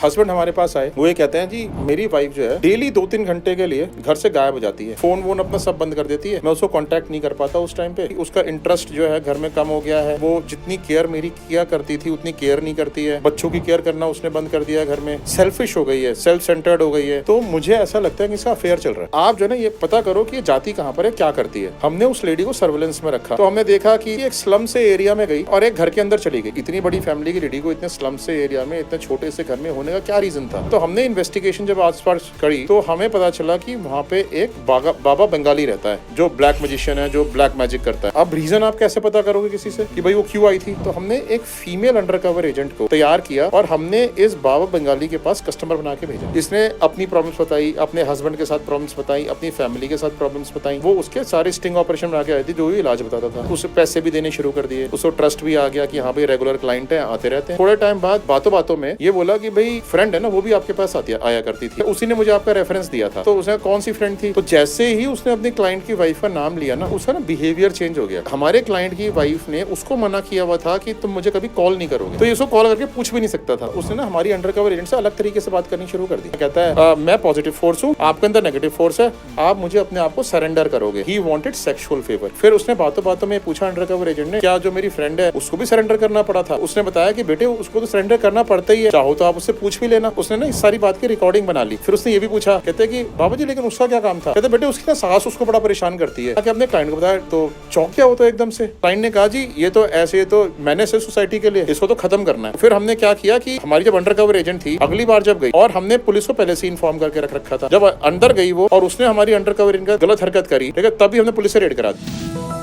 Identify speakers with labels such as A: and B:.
A: Husband हमारे पास आए, वो ये कहते हैं जी मेरी वाइफ जो है डेली 2-3 घंटे के लिए घर से गायब हो जाती है, फोन वोन अपना सब बंद कर देती है, मैं उसको कांटेक्ट नहीं कर पाता उस टाइम पे, उसका इंटरेस्ट जो है घर में कम हो गया है, वो जितनी केयर मेरी किया करती थी उतनी केयर नहीं करती है, बच्चों की केयर करना उसने बंद कर दिया, घर में सेल्फिश हो गई है, सेल्फ सेंटर्ड हो गई है। तो मुझे ऐसा लगता है कि इसका अफेयर चल रहा है। आप जो है ना ये पता करो कि ये जाती कहाँ पर है, क्या करती है। हमने उस लेडी को सर्वेलेंस में रखा, तो हमने देखा कि एक स्लम से एरिया में गई और एक घर के अंदर चली गई। इतनी बड़ी फैमिली की लेडी को इतने स्लम से एरिया में इतने छोटे से घर में होने का क्या रीजन था। तो हमने इन्वेस्टिगेशन जब आसपास करी तो हमें पता चला कि वहाँ पे एक बाबा बंगाली रहता है जो ब्लैक मैजिशियन है, जो ब्लैक मैजिक करता है। अब रीजन आप कैसे पता करोगे किसी से कि भाई वो क्यों आई थी। तो हमने एक फीमेल अंडरकवर एजेंट को तैयार किया और हमने इस बाबा बंगाली के पास कस्टमर बना के भेजा। इसने अपनी प्रॉब्लम्स बताई, अपने हस्बैंड के साथ प्रॉब्लम्स बताई, अपनी फैमिली के साथ प्रॉब्लम्स बताई। वो उसके सारे स्टिंग ऑपरेशन बना के आई थी, जो भी इलाज बताता था। उसे पैसे भी देने शुरू कर दिए, उसको ट्रस्ट भी आ गया कि हाँ भाई रेगुलर क्लाइंट है, आते रहते हैं। थोड़े टाइम बाद बातों बातों में ये बोला कि भाई फ्रेंड है ना, वो भी आपके पास आया करती थी, उसी ने मुझे आपका रेफरेंस दिया था। तो उसने कौन सी फ्रेंड थी। तो जैसे ही उसने अपने क्लाइंट की वाइफ का नाम लिया ना, उसका ना बिहेवियर चेंज हो गया। हमारे क्लाइंट की वाइफ ने उसको मना किया हुआ था कि तुम मुझे कभी कॉल नहीं करोगे, तो ये उसको कॉल करके पूछ भी नहीं सकता था। उसने ना हमारी अंडरकवर एजेंट से अलग तरीके से बात करनी शुरू कर दी। कहता है मैं पॉजिटिव फोर्स हूँ, आपके अंदर नेगेटिव फोर्स है, आप मुझे अपने आप को सरेंडर करोगे। He wanted sexual favour. फिर उसने बातों बातों में पूछा अंडरकवर एजेंट ने, क्या जो मेरी फ्रेंड है उसको भी सरेंडर करना पड़ा था। उसने बताया कि बेटे उसको तो सरेंडर करना पड़ता ही है, चाहो तो आप उससे पूछ भी लेना। उसने ना इस सारी बात की रिकॉर्डिंग बना ली। फिर उसने ये भी पूछा, कहते कि बाबा जी लेकिन उसका क्या काम था। कहते बेटे उसकी ना सास उसको बड़ा परेशान करती है। अपने क्लाइंट को बताया तो चौंक गया वो तो एकदम से। क्लाइंट ने कहा जी ये तो ऐसे तो मैंने से सोसाइटी के लिए, इसको तो खत्म करना है। फिर हमने क्या किया कि हमारी जब अंडरकवर एजेंट थी अगली बार जब गई, और हमने पुलिस को पहले से इन्फॉर्म करके रख रखा था, जब अंदर गई वो और उसने हमारी अंडरकवर एजेंट का गलत हरकत करी, ठीक है, तभी हमने पुलिस से रेड करा दी।